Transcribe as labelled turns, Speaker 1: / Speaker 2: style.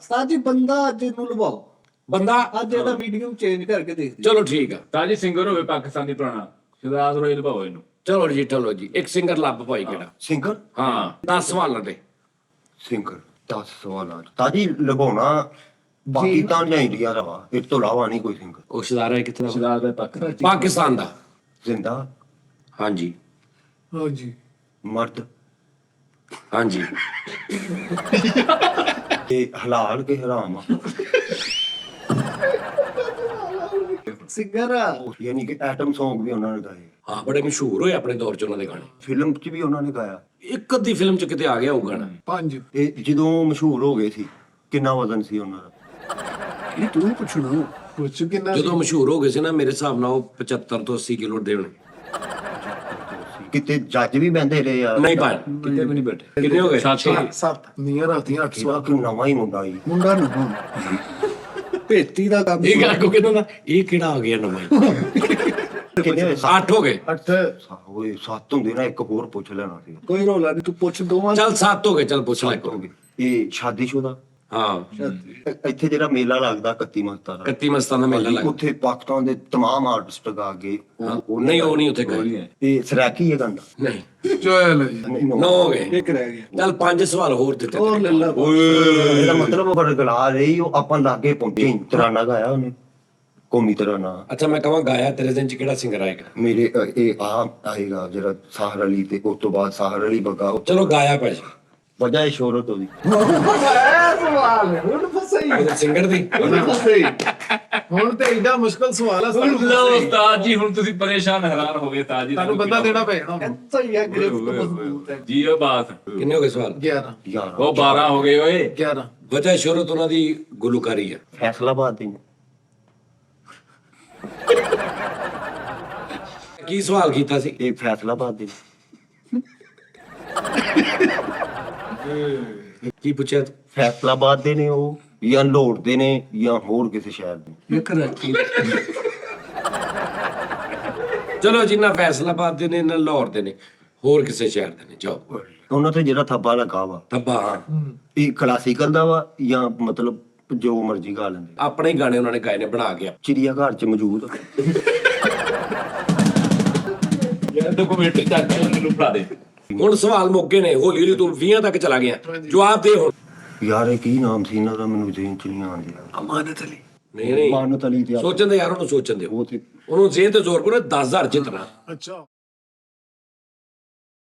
Speaker 1: ਸਾਜੀ ਬੰਦਾ ਅੱਜ ਨੂੰ ਲਵਾਓ
Speaker 2: ਬੰਦਾ
Speaker 1: ਅੱਜ ਇਹਦਾ ਮੀਡੀਅਮ ਚੇਂਜ ਕਰਕੇ ਦੇਖ
Speaker 2: ਚਲੋ ਠੀਕ ਆ।
Speaker 3: ਤਾਜੀ ਸਿੰਗਰ ਹੋਵੇ ਪਾਕਿਸਤਾਨੀ ਪੁਰਾਣਾ ਸ਼ਹਜ਼ਾਦ ਰੋਇਲ ਭਾਵੋ ਇਹਨੂੰ।
Speaker 2: ਚਲੋ ਜੀ ਚਲੋ ਜੀ ਇੱਕ ਸਿੰਗਰ ਲੱਭ ਭਾਈ ਕਿਹੜਾ।
Speaker 4: ਸਿੰਗਰ
Speaker 2: ਹਾਂ 10 ਸਵਾਲਾਂ ਦੇ।
Speaker 4: ਸਿੰਗਰ 10 ਸਵਾਲਾਂ ਤਾਜੀ ਲਗਾਉਣਾ ਬਾਕੀ ਤਾਂ ਜਾਂ ਇੰਡੀਆ ਦਾ ਵਾ ਇਸ ਤੋਂ ਇਲਾਵਾ ਨਹੀਂ ਕੋਈ ਸਿੰਗਰ।
Speaker 2: ਉਹ ਸ਼ਦਾਰਾ ਹੈ ਕਿੱਥੇ ਦਾ?
Speaker 3: ਸ਼ਹਜ਼ਾਦ ਹੈ ਪਾਕਿਸਤਾਨ।
Speaker 2: ਪਾਕਿਸਤਾਨ ਦਾ।
Speaker 4: ਜ਼ਿੰਦਾ
Speaker 2: ਹਾਂਜੀ
Speaker 1: ਹਾਂਜੀ
Speaker 4: ਮਰਦ
Speaker 2: ਹਾਂਜੀ
Speaker 4: ਤੇ ਹਲਾਲ ਕੇ ਹਰਾਮ ਆ
Speaker 1: ਸਿੰਗਰ
Speaker 4: ਯਾਨੀ ਕਿ ਐਟਮ Song ਵੀ ਉਹਨਾਂ ਨੇ ਗਾਏ,
Speaker 2: ਹਾਂ ਬੜੇ ਮਸ਼ਹੂਰ ਹੋਏ ਆਪਣੇ ਦੌਰ ਚ ਉਹਨਾਂ ਦੇ ਗਾਣੇ।
Speaker 4: ਫਿਲਮ 'ਚ ਵੀ ਉਹਨਾਂ ਨੇ ਗਾਇਆ।
Speaker 2: ਇੱਕ ਅੱਧੀ ਫਿਲਮ ਚ ਕਿਤੇ ਆ ਗਿਆ ਉਹ ਗਾਣਾ।
Speaker 1: 5
Speaker 4: ਇਹ ਜਦੋਂ ਮਸ਼ਹੂਰ ਹੋ ਗਏ ਸੀ ਕਿੰਨਾ ਵਜ਼ਨ ਸੀ ਉਹਨਾਂ ਦਾ?
Speaker 1: ਇਹ ਤੂੰ ਪੁੱਛਣਾ ਪੁੱਛ ਕਿੰਨਾ
Speaker 2: ਜਦੋਂ ਮਸ਼ਹੂਰ ਹੋ ਗਏ ਸੀ ਨਾ ਮੇਰੇ ਹਿਸਾਬ ਨਾਲ ਉਹ 75 ਤੋਂ 80 ਕਿਲੋ ਦੇ ਹੋਣੇ।
Speaker 4: ਕਿਤੇ ਜੱਜ ਵੀ ਬਹਿੰਦੇ ਰਹੇ ਆ।
Speaker 2: ਨਹੀਂ ਭਾਈ
Speaker 3: ਕਿਤੇ ਵੀ ਨਹੀਂ ਬੈਠੇ।
Speaker 2: ਕਿੰਨੇ ਹੋ ਗਏ?
Speaker 1: 7 ਨੀਅਰ ਆਤੀਆਂ 8
Speaker 4: ਇਹਦਾ ਕਿ ਨਵਾਂ ਹੀ ਮੁੰਡਾ ਹੀ
Speaker 1: ਮੁੰਡਾ ਨਾ ਭੇਤੀ ਦਾ ਕੰਮ
Speaker 2: ਇਹ ਗੱਲ ਕੋ ਕਿਹਨਾਂ ਦਾ ਇਹ ਕਿਹੜਾ ਆ ਗਿਆ ਨਵਾਂ ਹੀ?
Speaker 4: ਕਿੰਨੇ ਹੋਏ?
Speaker 2: 8 ਹੋ ਗਏ।
Speaker 1: 8
Speaker 4: ਓਏ 7 ਹੁੰਦੇ ਨਾ ਇੱਕ ਹੋਰ ਪੁੱਛ ਲੈਣਾ ਸੀ।
Speaker 1: ਕੋਈ ਰੋਲਾ ਨਹੀਂ ਤੂੰ ਪੁੱਛ ਦੋਵਾਂ
Speaker 2: ਚੱਲ 7 ਹੋ ਗਏ ਚੱਲ ਪੁੱਛ ਲੈ
Speaker 4: 7 ਹੋ ਗਏ। ਇਹ ਸ਼ਾਦੀशुदा
Speaker 2: ਹਾਂ
Speaker 4: ਇੱਥੇ ਜਿਹੜਾ ਮੇਲਾ ਲੱਗਦਾ 31 ਮਸਤਾ ਦਾ
Speaker 2: 31 ਮਸਤਾਂ ਦਾ ਮੇਲਾ ਲੱਗਾ।
Speaker 4: ਉੱਥੇ ਪਾਕਿਸਤਾਨ ਦੇ तमाम ਆਰਟਿਸਟ ਗਾ ਕੇ
Speaker 2: ਨਹੀਂ ਉਹ ਨਹੀਂ ਉੱਥੇ ਗਏ।
Speaker 4: ਇਹ ਸਰਾਕੀ ਹੈ ਗੰਦਾ
Speaker 2: ਨਹੀਂ
Speaker 1: ਚੱਲ
Speaker 2: 9 ਹੋ ਗਏ।
Speaker 1: ਇੱਕ ਰਹਿ ਗਿਆ
Speaker 2: ਚੱਲ 5 ਸਵਾਲ ਹੋਰ ਦਿੱਤੇ।
Speaker 1: ਹੋਰ ਲੈ ਲਾ
Speaker 4: ਇਹਦਾ ਮਤਲਬ ਬਰਗਲਾ ਰਹੀ ਉਹ ਆਪਾਂ ਲਾਗੇ ਪਹੁੰਚੇ ਤਰਾਨਾ ਗਾਇਆ ਉਹਨੇ ਕੌਮੀ ਤਰਾਨਾ।
Speaker 2: ਅੱਛਾ ਮੈਂ ਕਹਾਂ ਗਾਇਆ ਤੇਰੇ ਦਿਨ ਚ ਕਿਹੜਾ ਸਿੰਗਰ ਆਏਗਾ?
Speaker 4: ਮੇਰੇ ਇਹ ਆਏਗਾ ਜਿਹੜਾ ਸਾਹਰ ਅਲੀ ਤੇ ਉਸ ਤੋਂ ਬਾਅਦ ਸਾਹਰ ਅਲੀ ਬਗਾ
Speaker 2: ਚਲੋ ਗਾਇਆ ਭਾਜੀ।
Speaker 4: ਵਜ੍ਹਾ ਇਹ ਸ਼ੋਹਰਤ ਉਹਦੀ
Speaker 1: ਸਵਾਲ ਹੈ ਹੁਣ ਫਸਈ
Speaker 2: ਉਹਦੇ ਸਿੰਗਰ ਦੀ।
Speaker 1: ਹੁਣ ਫਸਈ ਹੁਣ ਤੇ ਇੰਨਾ ਮੁਸ਼ਕਲ ਸਵਾਲ ਆ
Speaker 3: ਲਓ ਉਸਤਾਦ ਜੀ ਹੁਣ ਤੁਸੀਂ ਪਰੇਸ਼ਾਨ ਹੈਰਾਨ ਹੋ ਗਏ ਤਾਜੀ।
Speaker 1: ਤੁਹਾਨੂੰ ਬੰਦਾ ਦੇਣਾ ਪੈਣਾ ਸਹੀ ਹੈ ਗ੍ਰਿਫਤ ਮਜ਼ਬੂਤ ਹੈ
Speaker 3: ਜੀ ਉਹ ਬਾਤ।
Speaker 2: ਕਿੰਨੇ ਹੋ ਗਏ ਸਵਾਲ?
Speaker 1: 11
Speaker 4: ਯਾਰ
Speaker 3: ਉਹ 12 ਹੋ ਗਏ ਓਏ।
Speaker 1: 11
Speaker 2: ਵਜ੍ਹਾ ਸ਼ੋਹਰਤ ਉਹਨਾਂ ਦੀ ਗੁਲੂਕਾਰੀ ਹੈ।
Speaker 4: ਫੈਸਲਾਬਾਦ ਦੀ
Speaker 2: ਕੀ ਸਵਾਲ ਕੀਤਾ ਸੀ?
Speaker 4: ਇਹ ਫੈਸਲਾਬਾਦ ਦੀ
Speaker 2: ਕੀ ਪੁੱਛਿਆ ਤੂੰ?
Speaker 4: ਫੈਸਲਾਬਾਦ ਦੇ ਨੇ ਉਹ ਜਾਂ ਲਾਹੌਰ ਦੇ ਨੇ ਜਾਂ ਹੋਰ ਕਿਸੇ ਸ਼ਹਿਰ ਦੇ।
Speaker 1: ਇਹ ਕਰਾਚੀ
Speaker 2: ਚਲੋ ਜਿੰਨਾ ਫੈਸਲਾਬਾਦ ਦੇ ਨੇ ਨਾ ਲਾਹੌਰ ਦੇ ਨੇ ਹੋਰ ਕਿਸੇ ਸ਼ਹਿਰ ਦੇ ਨੇ ਜਾਓ।
Speaker 4: ਉਹਨਾਂ ਤੇ ਜਿਹੜਾ ਥੱਬਾ ਲੱਗਾ ਵਾ
Speaker 2: ਤੱਬਾ
Speaker 4: ਇਹ ਕਲਾਸੀਕਲ ਦਾ ਵਾ ਜਾਂ ਮਤਲਬ ਜੋ ਮਰਜ਼ੀ ਗਾ ਲੈਂਦੇ।
Speaker 2: ਆਪਣੇ ਹੀ ਗਾਣੇ ਉਹਨਾਂ ਨੇ ਗਾਏ ਨੇ ਬਣਾ ਕੇ।
Speaker 4: ਚਿੜੀਆ ਘਰ ਚ ਮੌਜੂਦ
Speaker 3: ਯਾਰ ਡਾਕੂਮੈਂਟਰੀ ਚੱਕ ਕੇ ਮੈਨੂੰ ਫੜਾ ਦੇ।
Speaker 2: ਹੁਣ ਸਵਾਲ ਮੌਕੇ ਨੇ ਹੌਲੀ ਹੌਲੀ ਤੂੰ 20 ਤੱਕ ਚਲਾ ਗਿਆ। ਜਵਾਬ ਦੇ ਹੁਣ।
Speaker 4: ਯਾਰ ਇਹ ਕੀ ਨਾਮ ਸੀ ਇਹਨਾਂ ਦਾ ਮੈਨੂੰ ਜ਼ਿਹਨ ਚ ਨਹੀਂ ਆਉਂਦੀ।
Speaker 1: ਅਮਾਨਤ ਅਲੀ
Speaker 2: ਨਹੀਂ ਨਹੀਂ
Speaker 4: ਮਾਨਤ ਅਲੀ ਤੇ
Speaker 2: ਸੋਚਣ ਦੇ ਯਾਰ ਉਹਨੂੰ ਸੋਚਣ ਦੇ।
Speaker 4: ਉਹ ਤੇ
Speaker 2: ਉਹਨੂੰ ਜ਼ੇਨ ਤੇ ਜ਼ੋਰ ਕਰੋ 10,000 ਜਿੱਤਣਾ।
Speaker 1: ਅੱਛਾ